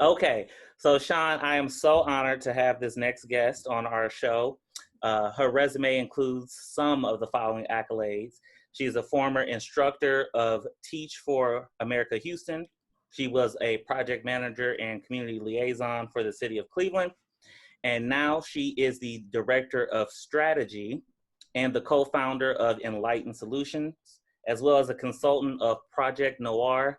Okay, so Sean, I am so honored to have this next guest on our show. Her resume includes some of the following accolades. She is a former instructor of Teach for America Houston. She was a project manager and community liaison for the city of Cleveland. And now she is the director of strategy and the co-founder of Enlightened Solutions, as well as a consultant of Project Noir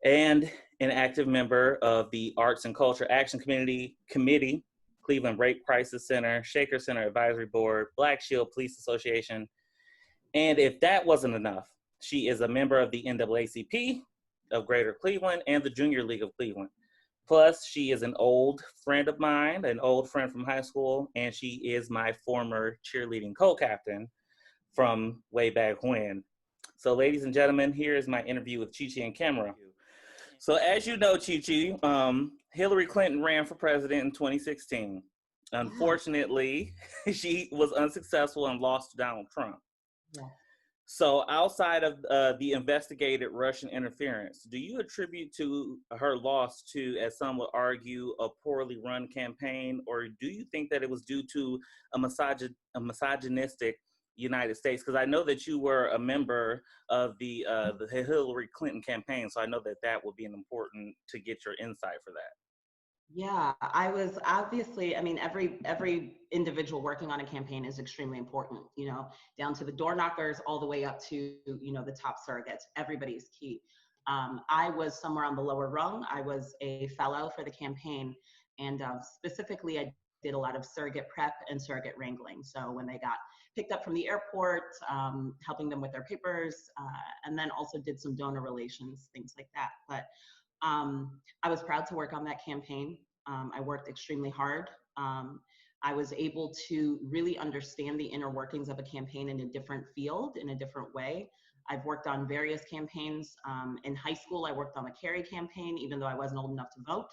and an active member of the Arts and Culture Action Committee, Cleveland Rape Crisis Center, Shaker Center Advisory Board, Black Shield Police Association. And if that wasn't enough, she is a member of the NAACP of Greater Cleveland and the Junior League of Cleveland. Plus, she is an old friend of mine, an old friend from high school, and she is my former cheerleading co-captain from way back when. So ladies and gentlemen, here is my interview with ChiChi Nkemere. So as you know, ChiChi, Hillary Clinton ran for president in 2016. Unfortunately, she was unsuccessful and lost to Donald Trump. Yeah. So outside of the investigated Russian interference, do you attribute to her loss to, as some would argue, a poorly run campaign, or do you think that it was due to a misogynistic United States? Because I know that you were a member of the Hillary Clinton campaign, so I know that that would be an important to get your insight for that. Yeah, I was obviously, I mean, every individual working on a campaign is extremely important, down to the door knockers, all the way up to, the top surrogates. Everybody is key. I was somewhere on the lower rung. I was a fellow for the campaign, and specifically, I did a lot of surrogate prep and surrogate wrangling. So when they got picked up from the airport, helping them with their papers, and then also did some donor relations, things like that. But I was proud to work on that campaign. I worked extremely hard. I was able to really understand the inner workings of a campaign in a different field, in a different way. I've worked on various campaigns. In high school, I worked on the Kerry campaign, even though I wasn't old enough to vote.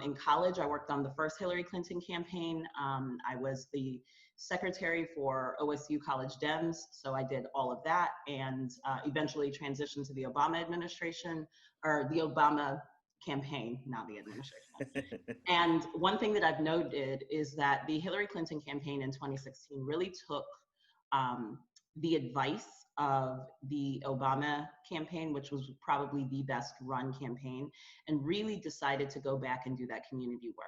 In college, I worked on the first Hillary Clinton campaign. I was the secretary for OSU College Dems, so I did all of that, and eventually transitioned to the Obama administration, or the Obama campaign, not the administration. And one thing that I've noted is that the Hillary Clinton campaign in 2016 really took the advice of the Obama campaign, which was probably the best run campaign, and really decided to go back and do that community work.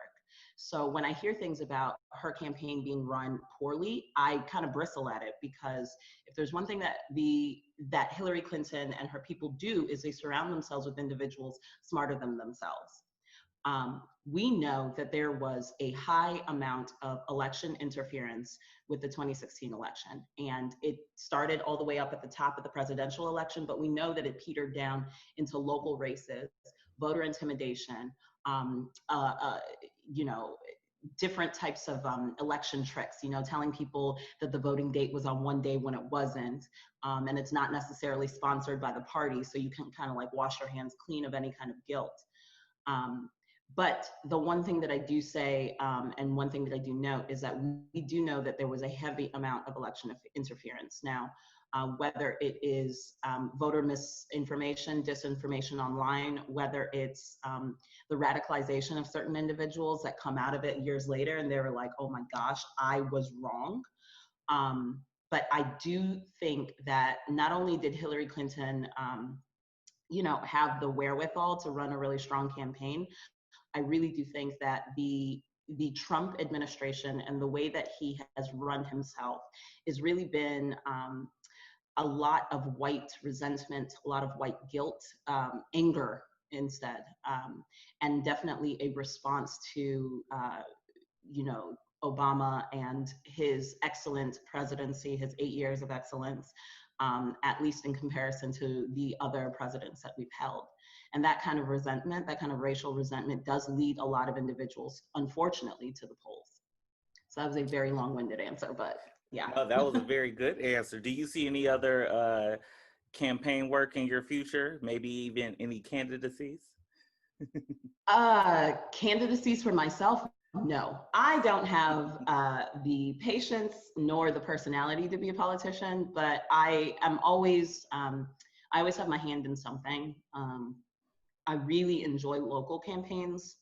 So when I hear things about her campaign being run poorly, I kind of bristle at it, because if there's one thing that Hillary Clinton and her people do, is they surround themselves with individuals smarter than themselves. We know that there was a high amount of election interference with the 2016 election, and it started all the way up at the top of the presidential election, but we know that it petered down into local races, voter intimidation, different types of election tricks, telling people that the voting date was on one day when it wasn't, and it's not necessarily sponsored by the party, so you can kind of like wash your hands clean of any kind of guilt. But the one thing that I do say, and one thing that I do note, is that we do know that there was a heavy amount of election interference. Now, whether it is voter misinformation, disinformation online, whether it's the radicalization of certain individuals that come out of it years later and they were like, oh my gosh, I was wrong. But I do think that not only did Hillary Clinton, have the wherewithal to run a really strong campaign, I really do think that the Trump administration and the way that he has run himself has really been a lot of white resentment, a lot of white guilt, anger instead, and definitely a response to, Obama and his excellent presidency, his 8 years of excellence, at least in comparison to the other presidents that we've held. And that kind of resentment, that kind of racial resentment, does lead a lot of individuals, unfortunately, to the polls. So that was a very long-winded answer, but yeah. No, that was a very good answer. Do you see any other campaign work in your future? Maybe even any candidacies? Candidacies for myself? No. I don't have the patience nor the personality to be a politician, but I always have my hand in something. I really enjoy local campaigns,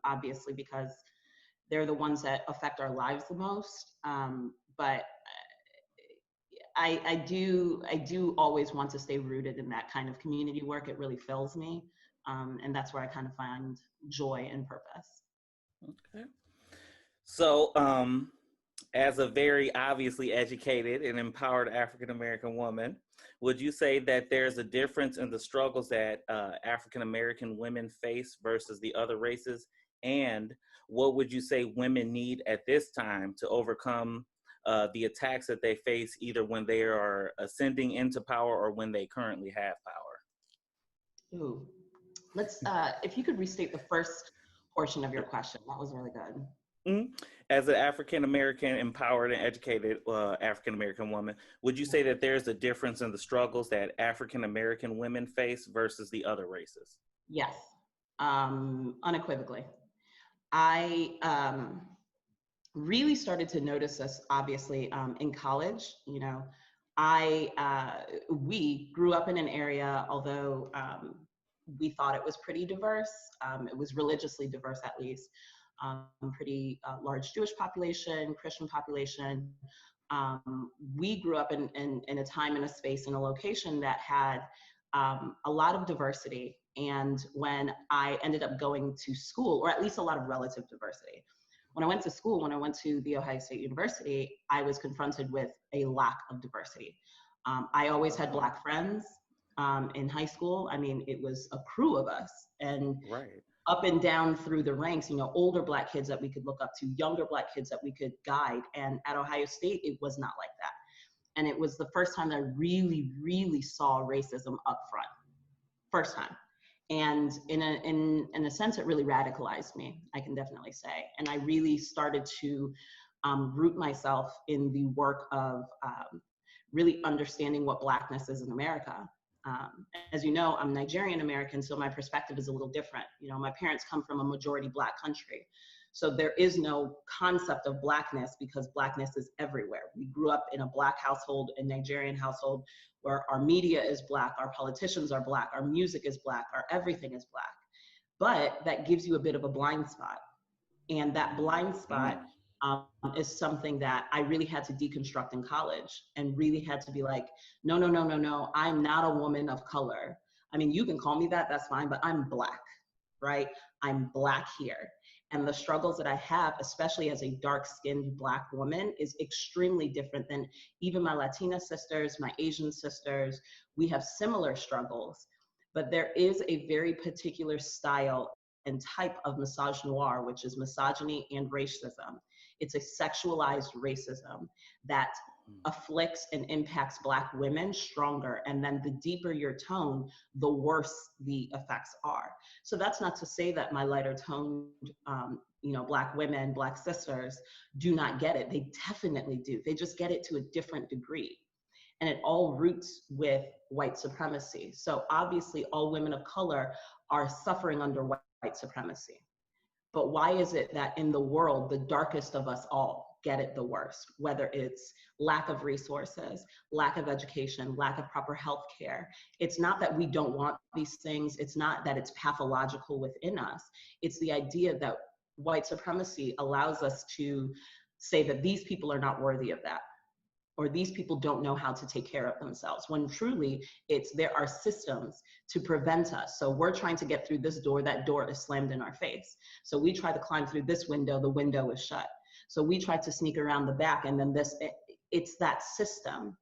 obviously, because they're the ones that affect our lives the most. But I do always want to stay rooted in that kind of community work. It really fills me. And that's where I kind of find joy and purpose. Okay. So, as a very obviously educated and empowered African American woman, would you say that there's a difference in the struggles that African American women face versus the other races? And what would you say women need at this time to overcome the attacks that they face, either when they are ascending into power or when they currently have power? Ooh, if you could restate the first portion of your question, that was really good. Mhm. As an African American, empowered and educated African American woman, would you say that there's a difference in the struggles that African American women face versus the other races? Yes, unequivocally. I really started to notice this, obviously, in college. You know, we grew up in an area, although we thought it was pretty diverse. It was religiously diverse, at least. Pretty large Jewish population, Christian population. We grew up in a time, in a space, in a location that had a lot of diversity. And when I ended up going to school, or at least a lot of relative diversity, when I went to school, when I went to The Ohio State University, I was confronted with a lack of diversity. I always had Black friends in high school. I mean, it was a crew of us. And Right. up and down through the ranks, you know, older Black kids that we could look up to, younger Black kids that we could guide. And at Ohio State, it was not like that. And it was the first time that I really, really saw racism up front. First time. And in a sense, it really radicalized me, I can definitely say. And I really started to root myself in the work of really understanding what Blackness is in America. As you know, I'm Nigerian American, so my perspective is a little different. You know, my parents come from a majority Black country. So there is no concept of Blackness because Blackness is everywhere. We grew up in a Black household, a Nigerian household, where our media is Black, our politicians are Black, our music is Black, our everything is Black. But that gives you a bit of a blind spot. And that blind spot Mm. is something that I really had to deconstruct in college and really had to be like, no, no, no, no, no, I'm not a woman of color. I mean, you can call me that, that's fine, but I'm Black, right? I'm Black here. And the struggles that I have, especially as a dark-skinned Black woman, is extremely different than even my Latina sisters, my Asian sisters. We have similar struggles, but there is a very particular style and type of misogynoir, which is misogyny and racism. It's a sexualized racism that afflicts and impacts Black women stronger. And then the deeper your tone, the worse the effects are. So that's not to say that my lighter toned, you know, Black women, Black sisters do not get it. They definitely do. They just get it to a different degree. And it all roots with white supremacy. So obviously all women of color are suffering under white supremacy. But why is it that in the world, the darkest of us all get it the worst? Whether it's lack of resources, lack of education, lack of proper health care. It's not that we don't want these things. It's not that it's pathological within us. It's the idea that white supremacy allows us to say that these people are not worthy of that, or these people don't know how to take care of themselves, when truly it's there are systems to prevent us. So we're trying to get through this door, that door is slammed in our face. So we try to climb through this window, the window is shut. So we try to sneak around the back, and then it's that system.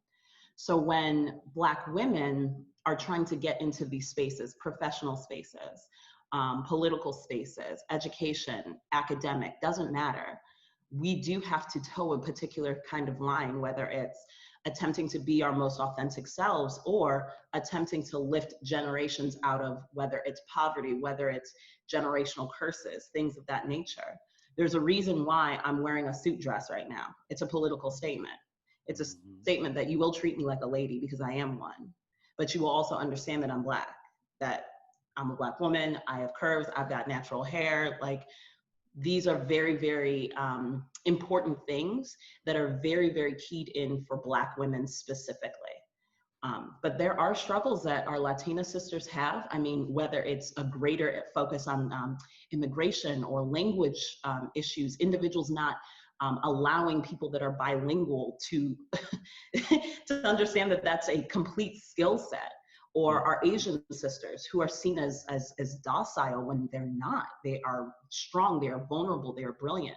So when Black women are trying to get into these spaces, professional spaces, political spaces, education, academic, doesn't matter, we do have to toe a particular kind of line, whether it's attempting to be our most authentic selves or attempting to lift generations out of, whether it's poverty, whether it's generational curses, things of that nature. There's a reason why I'm wearing a suit dress right now. It's a political statement. It's a statement that you will treat me like a lady because I am one, but you will also understand that I'm Black, that I'm a Black woman, I have curves, I've got natural hair. Like, these are very, very important things that are very, very keyed in for Black women specifically. But there are struggles that our Latina sisters have. I mean, whether it's a greater focus on immigration or language issues, individuals not allowing people that are bilingual to to understand that that's a complete skill set, or our Asian sisters who are seen as docile when they're not. They are strong, they are vulnerable, they are brilliant.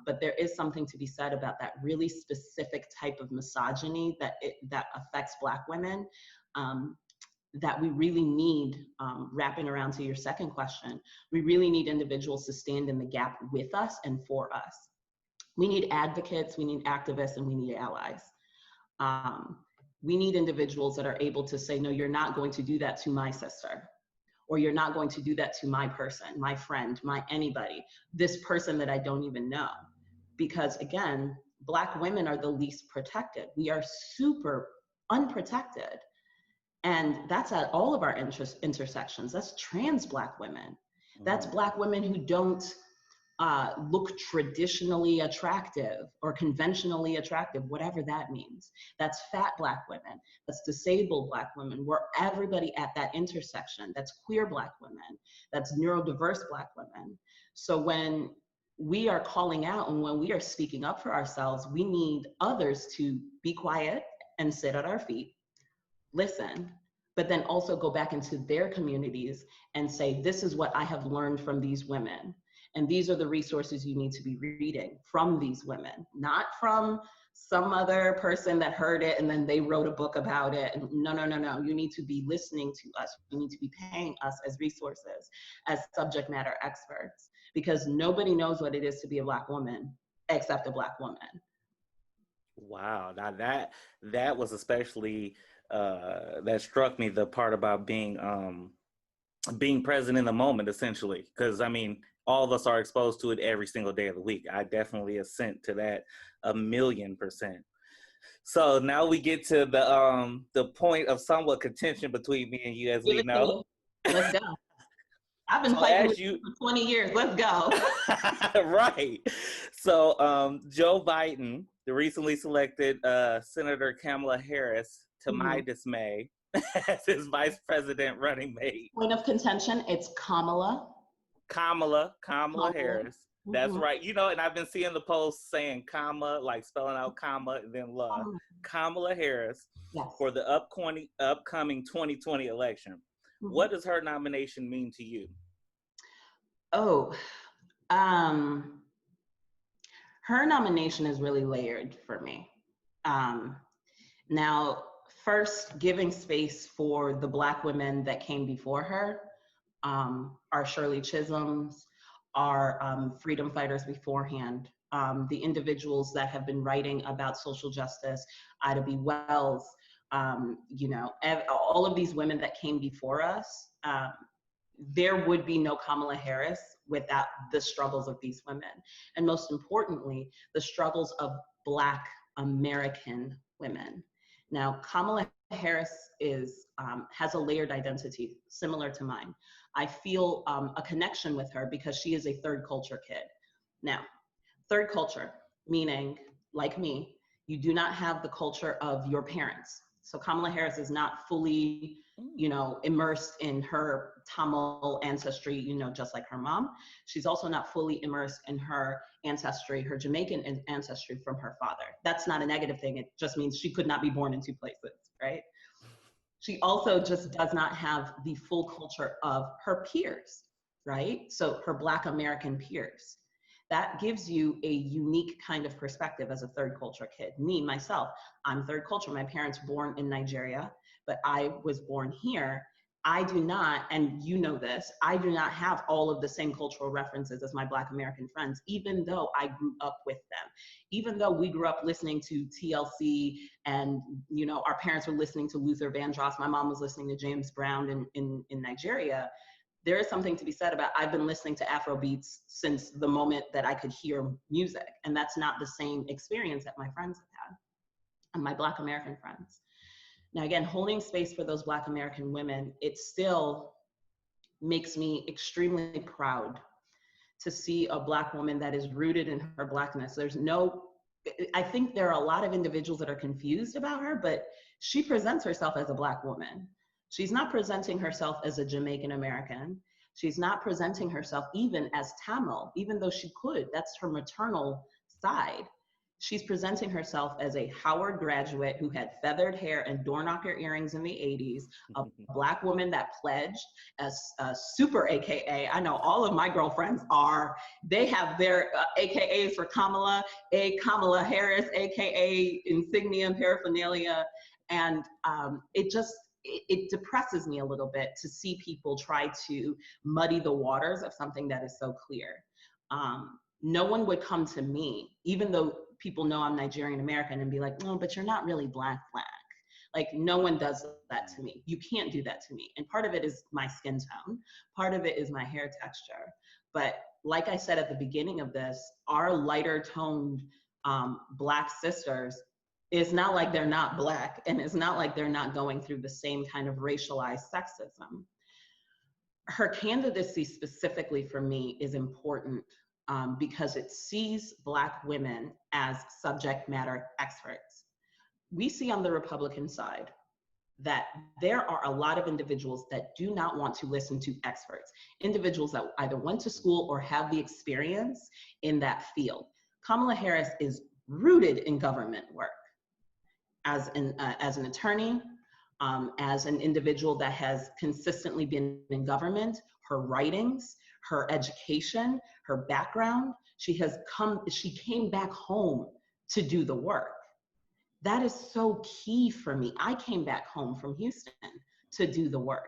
But there is something to be said about that really specific type of misogyny that affects Black women, that we really need, wrapping around to your second question, we really need individuals to stand in the gap with us and for us. We need advocates, we need activists, and we need allies. We need individuals that are able to say, no, you're not going to do that to my sister, or you're not going to do that to my person, my friend, my anybody, this person that I don't even know. Because again, Black women are the least protected. We are super unprotected. And that's at all of our intersections. That's trans Black women. That's Black women who don't look traditionally attractive or conventionally attractive, whatever that means. That's fat Black women, that's disabled Black women. We're everybody at that intersection. That's queer Black women, that's neurodiverse Black women. So when we are calling out and when we are speaking up for ourselves, we need others to be quiet and sit at our feet, listen, but then also go back into their communities and say, this is what I have learned from these women. And these are the resources you need to be reading from these women, not from some other person that heard it and then they wrote a book about it. And no. You need to be listening to us. You need to be paying us as resources, as subject matter experts, because nobody knows what it is to be a Black woman except a Black woman. Wow, now that was especially that struck me, the part about being present in the moment, essentially, because I mean, all of us are exposed to it every single day of the week. I definitely assent to that 1,000,000%. So now we get to the point of somewhat contention between me and you, as we know. Let's go. I've been fighting with you for 20 years. Let's go. Right. So Joe Biden, the recently selected Senator Kamala Harris, to my dismay, as his vice president running mate. Point of contention, it's Kamala Harris. That's right. You know, and I've been seeing the posts saying comma, like spelling out comma and then la. Kamala Harris, for the upcoming 2020 election. What does her nomination mean to you? Oh, her nomination is really layered for me. Now, first, giving space for the Black women that came before her, our Shirley Chisholms, our freedom fighters beforehand, the individuals that have been writing about social justice, Ida B. Wells, you know, all of these women that came before us, there would be no Kamala Harris without the struggles of these women. And most importantly, the struggles of Black American women. Now, Kamala Harris has a layered identity similar to mine. I feel a connection with her because she is a third culture kid. Now, third culture, meaning, like me, you do not have the culture of your parents. So Kamala Harris is not fully, you know, immersed in her Tamil ancestry, you know, just like her mom. She's also not fully immersed in her ancestry, her Jamaican ancestry from her father. That's not a negative thing. It just means she could not be born in two places, right? She also just does not have the full culture of her peers, right? So her Black American peers. That gives you a unique kind of perspective as a third culture kid. Me, myself, I'm third culture. My parents born in Nigeria, but I was born here. I do not, and you know this, I do not have all of the same cultural references as my Black American friends, even though I grew up with them. Even though we grew up listening to TLC and, you know, our parents were listening to Luther Vandross, my mom was listening to James Brown in Nigeria, there is something to be said about, I've been listening to Afro beats since the moment that I could hear music. And that's not the same experience that my friends have had, and my Black American friends. Now, again, holding space for those Black American women, it still makes me extremely proud to see a Black woman that is rooted in her Blackness. There's no I think there are a lot of individuals that are confused about her, but she presents herself as a Black woman. She's not presenting herself as a Jamaican American. She's not presenting herself even as Tamil, even though she could. That's her maternal side. She's presenting herself as a Howard graduate who had feathered hair and door knocker earrings in the 80s, a Black woman that pledged, as a super AKA. I know all of my girlfriends are, they have their AKAs for Kamala, Kamala Harris, AKA insignia and paraphernalia. And it depresses me a little bit to see people try to muddy the waters of something that is so clear. No one would come to me, even though people know I'm Nigerian American, and be like, no, but you're not really Black. Like, no one does that to me. You can't do that to me. And part of it is my skin tone. Part of it is my hair texture. But like I said at the beginning of this, our lighter toned Black sisters, it's not like they're not Black, and it's not like they're not going through the same kind of racialized sexism. Her candidacy specifically for me is important because it sees Black women as subject matter experts. We see on the Republican side that there are a lot of individuals that do not want to listen to experts, individuals that either went to school or have the experience in that field. Kamala Harris is rooted in government work as an attorney, as an individual that has consistently been in government. Her writings, her education, her background, she came back home to do the work. That is so key for me. I came back home from Houston to do the work.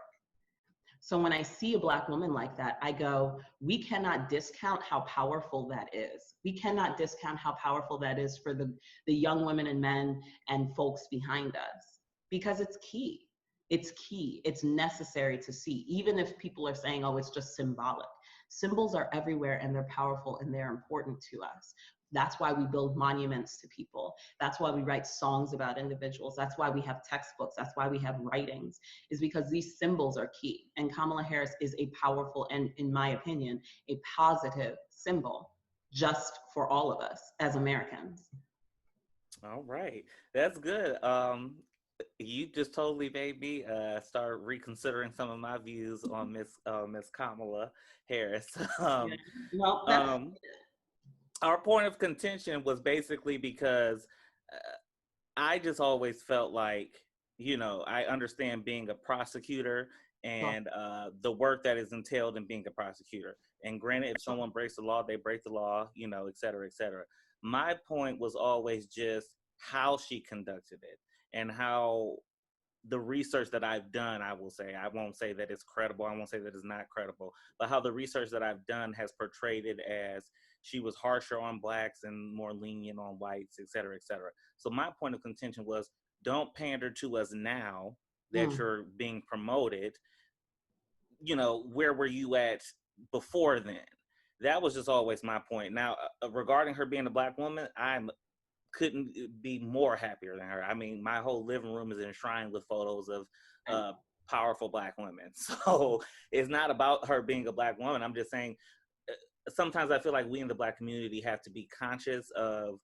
So when I see a Black woman like that, I go, we cannot discount how powerful that is. We cannot discount how powerful that is for the young women and men and folks behind us, because it's key. It's key. It's necessary to see, even if people are saying, oh, it's just symbolic. Symbols are everywhere, and they're powerful, and they're important to us. That's why we build monuments to people. That's why we write songs about individuals. That's why we have textbooks. That's why we have writings, is because these symbols are key. And Kamala Harris is a powerful and, in my opinion, a positive symbol just for all of us as Americans. All right, that's good. You just totally made me start reconsidering some of my views on Miss Kamala Harris. Yeah. Well, that's Our point of contention was basically because I just always felt like, I understand being a prosecutor and the work that is entailed in being a prosecutor. And granted, if someone breaks the law, they break the law, et cetera, et cetera. My point was always just how she conducted it and how the research that I've done, I will say, I won't say that it's credible, I won't say that it's not credible, but how the research that I've done has portrayed it as she was harsher on Blacks and more lenient on whites, et cetera, et cetera. So my point of contention was, don't pander to us now that you're being promoted. Where were you at before then? That was just always my point. Now, regarding her being a Black woman, I couldn't be more happier than her. I mean, my whole living room is enshrined with photos of powerful Black women. So it's not about her being a Black woman. I'm just saying, sometimes I feel like we in the Black community have to be conscious of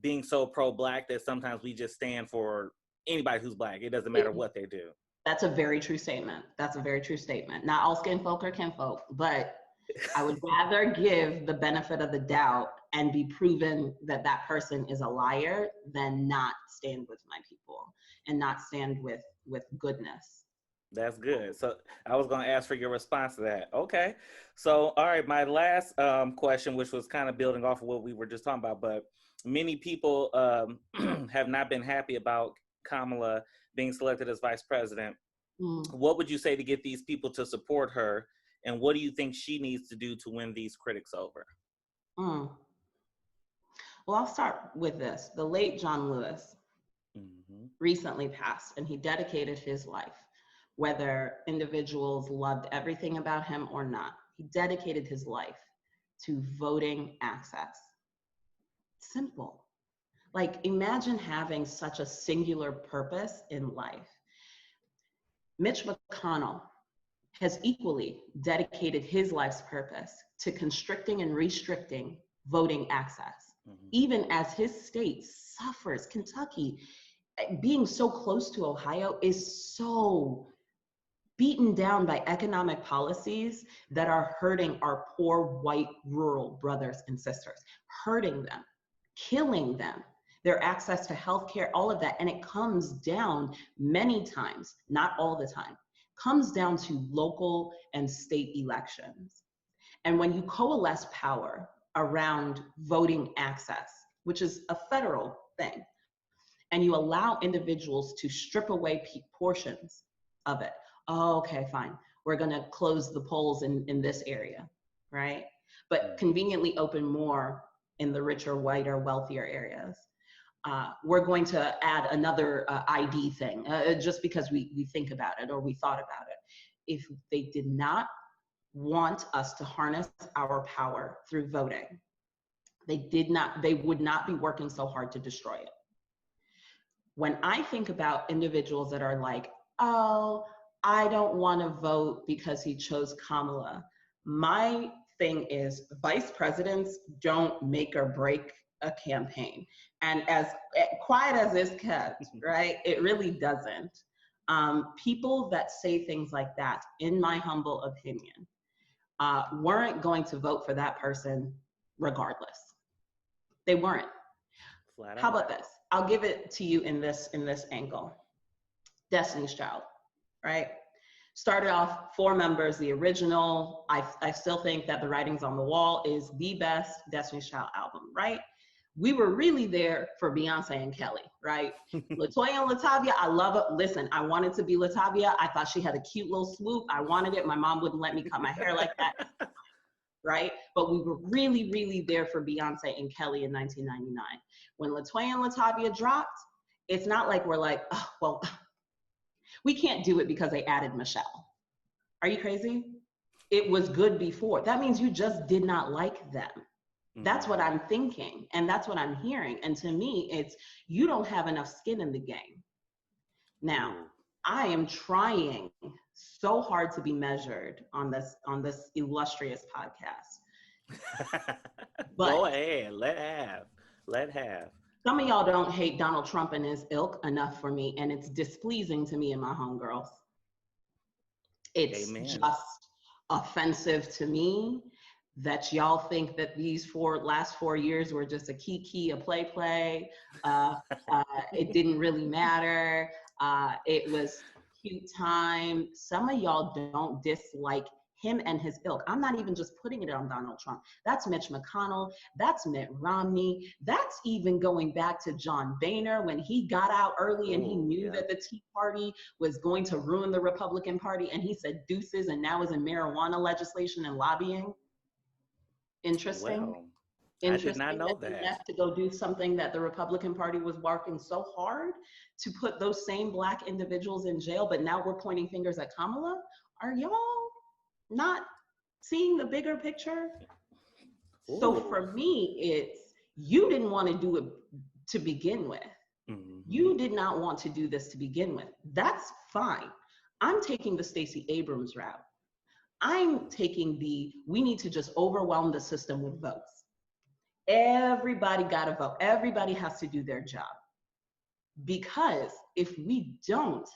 being so pro-Black that sometimes we just stand for anybody who's Black. It doesn't matter what they do. That's a very true statement. That's a very true statement. Not all skin folk are kinfolk, but I would rather give the benefit of the doubt and be proven that that person is a liar than not stand with my people and not stand with goodness. That's good. So I was going to ask for your response to that. Okay. So, all right, my last question, which was kind of building off of what we were just talking about, but many people have not been happy about Kamala being selected as vice president. What would you say to get these people to support her? And what do you think she needs to do to win these critics over? Well, I'll start with this. The late John Lewis recently passed, and he dedicated his life, whether individuals loved everything about him or not. He dedicated his life to voting access. Simple. Like, imagine having such a singular purpose in life. Mitch McConnell has equally dedicated his life's purpose to constricting and restricting voting access. even as his state suffers. Kentucky, being so close to Ohio, is so beaten down by economic policies that are hurting our poor white rural brothers and sisters, hurting them, killing them, their access to healthcare, all of that. And it comes down many times, not all the time, comes down to local and state elections. And when you coalesce power around voting access, which is a federal thing, and you allow individuals to strip away portions of it. Oh, okay, fine. We're gonna close the polls in this area, right? But conveniently open more in the richer, whiter, wealthier areas. We're going to add another ID thing, just because we think about it or we thought about it. If they did not want us to harness our power through voting, they would not be working so hard to destroy it. When I think about individuals that are like, oh, I don't want to vote because he chose Kamala, my thing is vice presidents don't make or break a campaign. And as quiet as this kept, right, it really doesn't. People that say things like that, in my humble opinion, weren't going to vote for that person regardless. They weren't. How about this? I'll give it to you in this angle. Destiny's Child, right? Started off 4 members, the original. I still think that The Writing's on the Wall is the best Destiny's Child album, right? We were really there for Beyonce and Kelly, right? LaToya and Latavia, I love it. Listen, I wanted to be Latavia. I thought she had a cute little swoop. I wanted it. My mom wouldn't let me cut my hair like that, right? But we were really, really there for Beyonce and Kelly in 1999. When LaToya and Latavia dropped, it's not like we're like, oh, well, we can't do it because they added Michelle. Are you crazy? It was good before. That means you just did not like them. That's what I'm thinking, and that's what I'm hearing. And to me, it's, you don't have enough skin in the game. Now, I am trying so hard to be measured on this illustrious podcast. But go ahead, let have. Some of y'all don't hate Donald Trump and his ilk enough for me, and it's displeasing to me and my homegirls. It's just offensive to me that y'all think that these last 4 years were just a kiki, a play. It didn't really matter. It was cute time. Some of y'all don't dislike him and his ilk. I'm not even just putting it on Donald Trump. That's Mitch McConnell. That's Mitt Romney. That's even going back to John Boehner when he got out early and he knew that the Tea Party was going to ruin the Republican Party, and he said deuces and now is in marijuana legislation and lobbying. Interesting. Well, I did not know that. He left to go do something that the Republican Party was working so hard to put those same Black individuals in jail, but now we're pointing fingers at Kamala. Are y'all not seeing the bigger picture? Ooh. So for me, it's, you didn't want to do it to begin with. You did not want to do this to begin with. That's fine. I'm taking the Stacey Abrams route. I'm taking we need to just overwhelm the system with votes. Everybody got to vote. Everybody has to do their job. Because if we don't,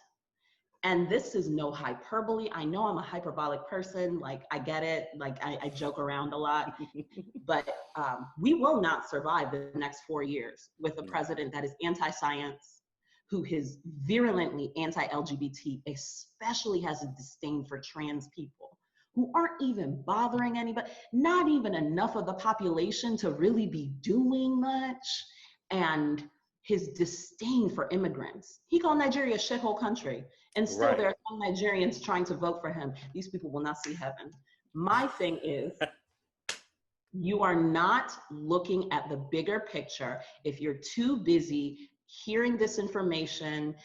and this is no hyperbole, I know I'm a hyperbolic person, like I get it, like I joke around a lot, but we will not survive the next 4 years with a president that is anti-science, who is virulently anti-LGBT, especially has a disdain for trans people, who aren't even bothering anybody, not even enough of the population to really be doing much, and his disdain for immigrants. He called Nigeria a shithole country, and still there are some Nigerians trying to vote for him. These people will not see heaven. My thing is, you are not looking at the bigger picture if you're too busy hearing this information,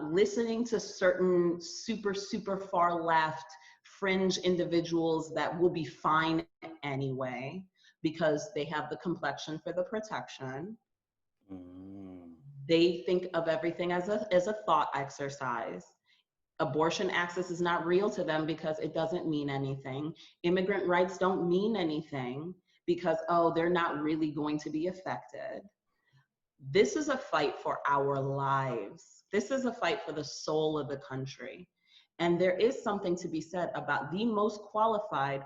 listening to certain super far left fringe individuals that will be fine anyway because they have the complexion for the protection. They think of everything as a thought exercise. Abortion access is not real to them because it doesn't mean anything. Immigrant rights don't mean anything because, oh, they're not really going to be affected. This is a fight for our lives. This is a fight for the soul of the country. And there is something to be said about the most qualified,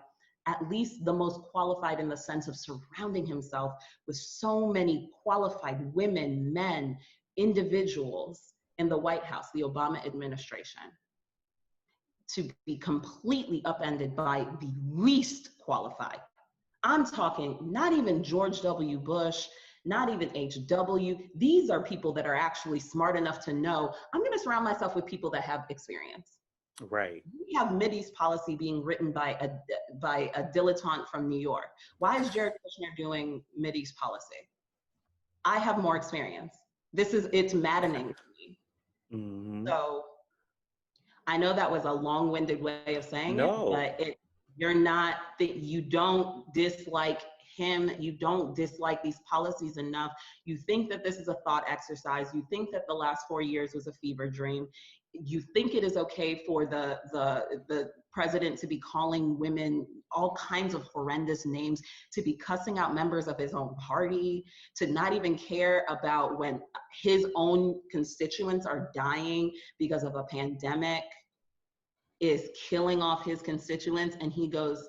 at least the most qualified in the sense of surrounding himself with so many qualified women, men, individuals in the White House, the Obama administration, to be completely upended by the least qualified. I'm talking not even George W. Bush, not even HW. These are people that are actually smart enough to know, I'm going to surround myself with people that have experience. Right. We have Mideast policy being written by a dilettante from New York. Why is Jared Kushner doing Mideast policy? I have more experience. It's maddening to me. Mm-hmm. So I know that was a long-winded way of saying it, but you don't dislike him, you don't dislike these policies enough. You think that this is a thought exercise. You think that the last 4 years was a fever dream. You think it is okay for the president to be calling women all kinds of horrendous names, to be cussing out members of his own party, to not even care about when his own constituents are dying because of a pandemic, is killing off his constituents, and he goes,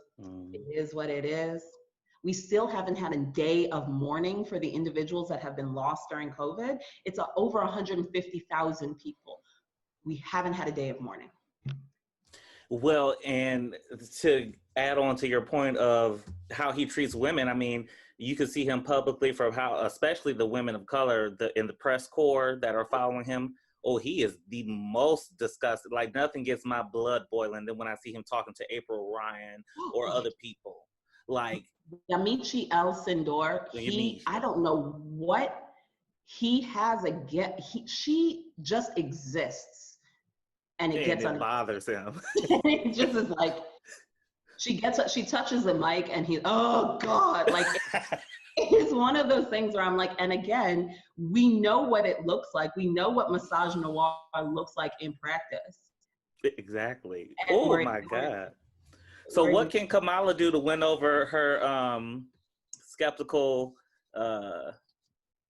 it is what it is. We still haven't had a day of mourning for the individuals that have been lost during COVID. It's over 150,000 people. We haven't had a day of mourning. Well, and to add on to your point of how he treats women, I mean, you can see him publicly from how, especially the women of color in the press corps that are following him. Oh, he is the most disgusted. Like, nothing gets my blood boiling than when I see him talking to April Ryan or other people. Like Yamiche El Sindor, I don't know what he has she just exists, and it bothers him. It just is like, she touches the mic and oh God, like it's one of those things where I'm like, and again, we know what it looks like. We know what misogynoir looks like in practice. Exactly. Oh my God. So what can Kamala do to win over her skeptical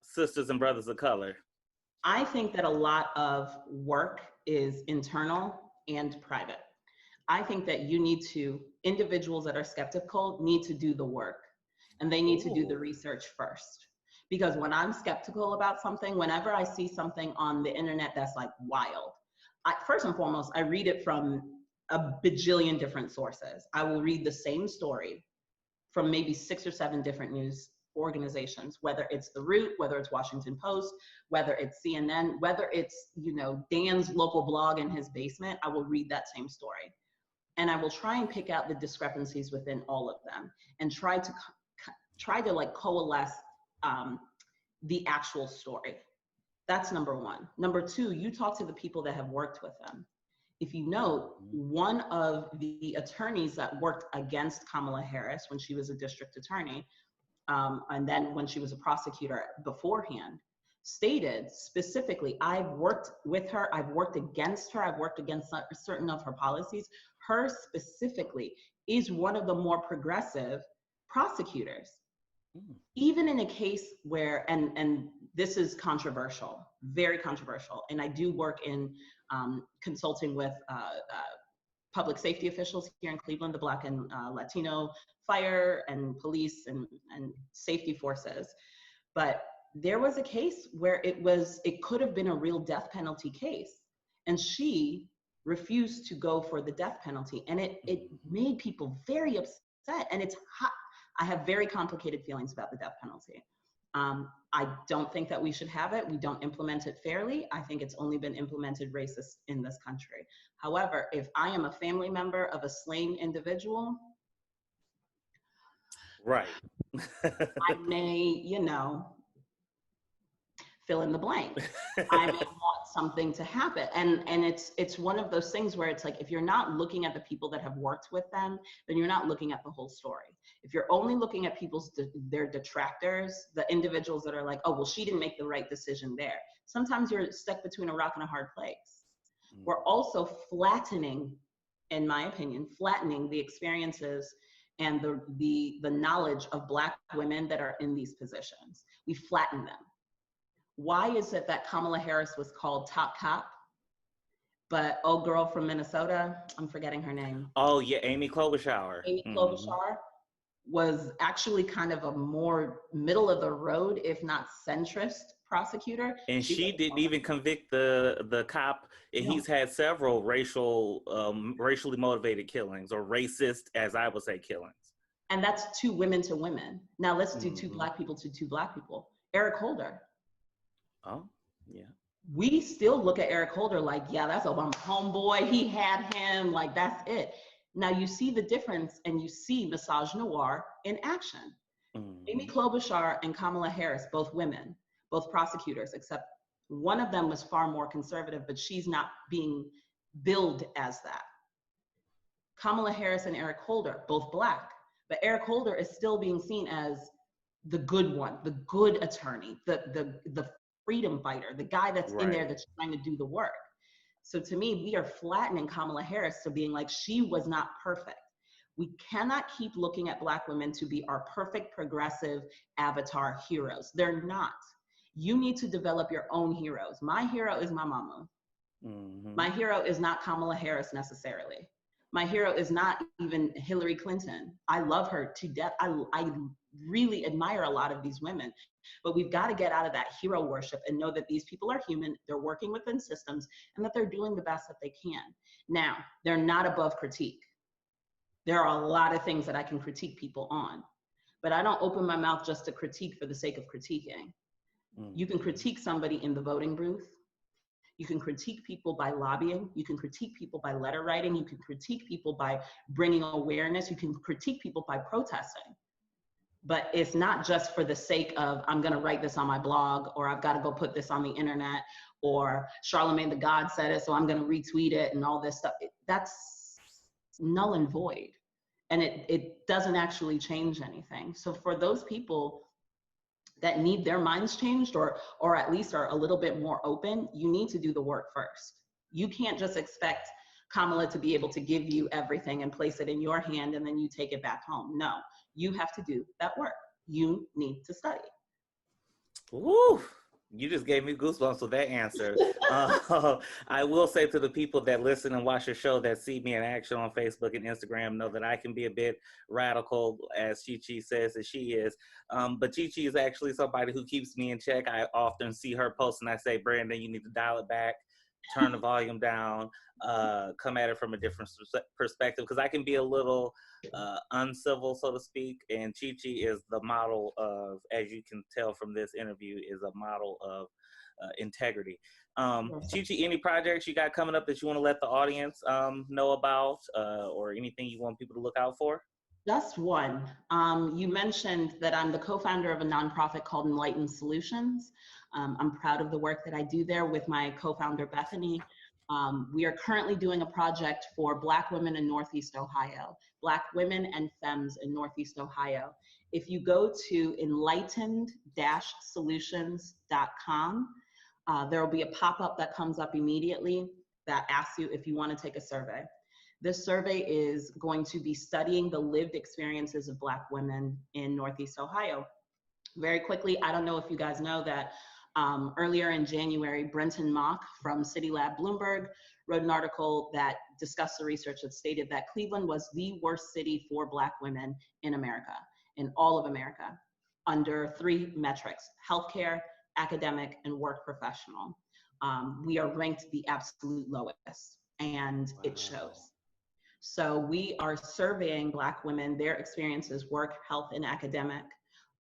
sisters and brothers of color? I think that a lot of work is internal and private. I think that individuals that are skeptical need to do the work, and they need to do the research first. Because when I'm skeptical about something, whenever I see something on the internet that's like wild, first and foremost, I read it from a bajillion different sources. I will read the same story from maybe 6 or 7 different news organizations, whether it's The Root, whether it's Washington Post, whether it's CNN, whether it's, Dan's local blog in his basement. I will read that same story. And I will try and pick out the discrepancies within all of them and try to like coalesce the actual story. That's number one. Number two, you talk to the people that have worked with them. If you know, one of the attorneys that worked against Kamala Harris when she was a district attorney, and then when she was a prosecutor beforehand, stated specifically, I've worked with her, I've worked against her, I've worked against certain of her policies. Her specifically is one of the more progressive prosecutors. Even in a case where, and this is controversial, very controversial, and I do work in consulting with public safety officials here in Cleveland, the Black and Latino fire and police and safety forces. But there was a case where it could have been a real death penalty case, and she refused to go for the death penalty, and it made people very upset. And it's hot. I have very complicated feelings about the death penalty. I don't think that we should have it. We don't implement it fairly. I think it's only been implemented racist in this country. However, if I am a family member of a slain individual, right, I may, fill in the blank. I may want something to happen. And it's one of those things where it's like, if you're not looking at the people that have worked with them, then you're not looking at the whole story. If you're only looking at their detractors, the individuals that are like, oh, well, she didn't make the right decision there. Sometimes you're stuck between a rock and a hard place. We're also flattening, in my opinion, the experiences and the knowledge of Black women that are in these positions. We flatten them. Why is it that Kamala Harris was called top cop, but old girl from Minnesota, I'm forgetting her name. Oh yeah, Amy Klobuchar. Amy Klobuchar was actually kind of a more middle of the road, if not centrist prosecutor. And she didn't even convict the cop. And he's had several racially motivated killings, or racist, as I would say, killings. And that's 2 women to women. Now let's do 2 Black people to 2 Black people. Eric Holder. Oh, yeah. We still look at Eric Holder like, yeah, that's Obama's homeboy. He had him, like, that's it. Now you see the difference, and you see misogynoir in action. Amy Klobuchar and Kamala Harris, both women, both prosecutors, except one of them was far more conservative, but she's not being billed as that. Kamala Harris and Eric Holder, both Black, but Eric Holder is still being seen as the good one, the good attorney, the freedom fighter, the guy that's in there that's trying to do the work. So to me, we are flattening Kamala Harris to being like, she was not perfect. We cannot keep looking at Black women to be our perfect progressive avatar heroes. They're not. You need to develop your own heroes. My hero is my mama. My hero is not Kamala Harris necessarily. My hero is not even Hillary Clinton. I love her to death. I really admire a lot of these women, but we've got to get out of that hero worship and know that these people are human, they're working within systems, and that they're doing the best that they can. Now, they're not above critique. There are a lot of things that I can critique people on, but I don't open my mouth just to critique for the sake of critiquing. You can critique somebody in the voting booth. You can critique people by lobbying. You can critique people by letter writing. You can critique people by bringing awareness. You can critique people by protesting. But it's not just for the sake of, I'm going to write this on my blog, or I've got to go put this on the internet, or Charlemagne the God said it, so I'm going to retweet it and all this stuff. That's null and void. And it doesn't actually change anything. So for those people that need their minds changed, or at least are a little bit more open, you need to do the work first. You can't just expect Kamala to be able to give you everything and place it in your hand and then you take it back home. No, you have to do that work. You need to study. Ooh, you just gave me goosebumps with that answer. I will say to the people that listen and watch your show, that see me in action on Facebook and Instagram, know that I can be a bit radical, as ChiChi says that she is. But ChiChi is actually somebody who keeps me in check. I often see her post and I say, Brandon, you need to dial it back, turn the volume down, come at it from a different perspective, because I can be a little uncivil, so to speak. And ChiChi is the model of, as you can tell from this interview, is a model of integrity. ChiChi, any projects you got coming up that you want to let the audience know about, or anything you want people to look out for? Just one. You mentioned that I'm the co-founder of a nonprofit called Enlightened Solutions. I'm proud of the work that I do there with my co-founder, Bethany. We are currently doing a project for Black women in Northeast Ohio, Black women and femmes in Northeast Ohio. If you go to enlightened-solutions.com, there will be a pop-up that comes up immediately that asks you if you want to take a survey. This survey is going to be studying the lived experiences of Black women in Northeast Ohio. Very quickly, I don't know if you guys know that earlier in January, Brenton Mock from City Lab Bloomberg wrote an article that discussed the research that stated that Cleveland was the worst city for Black women in America, in all of America, under 3 metrics: healthcare, academic, and work professional. We are ranked the absolute lowest, and it shows. So we are surveying Black women, their experiences, work, health, and academic,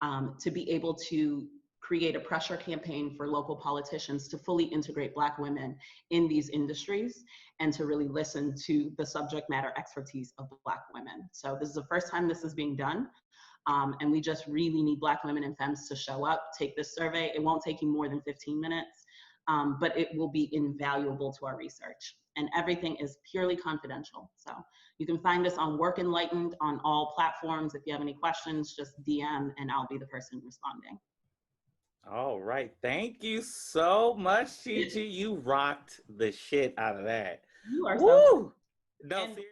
to be able to create a pressure campaign for local politicians to fully integrate Black women in these industries and to really listen to the subject matter expertise of Black women. So this is the first time this is being done. And we just really need Black women and femmes to show up, take this survey. It won't take you more than 15 minutes, but it will be invaluable to our research. And everything is purely confidential. So you can find us on Work Enlightened on all platforms. If you have any questions, just DM and I'll be the person responding. All right. Thank you so much, ChiChi. You rocked the shit out of that. You are Woo! so. No, seriously.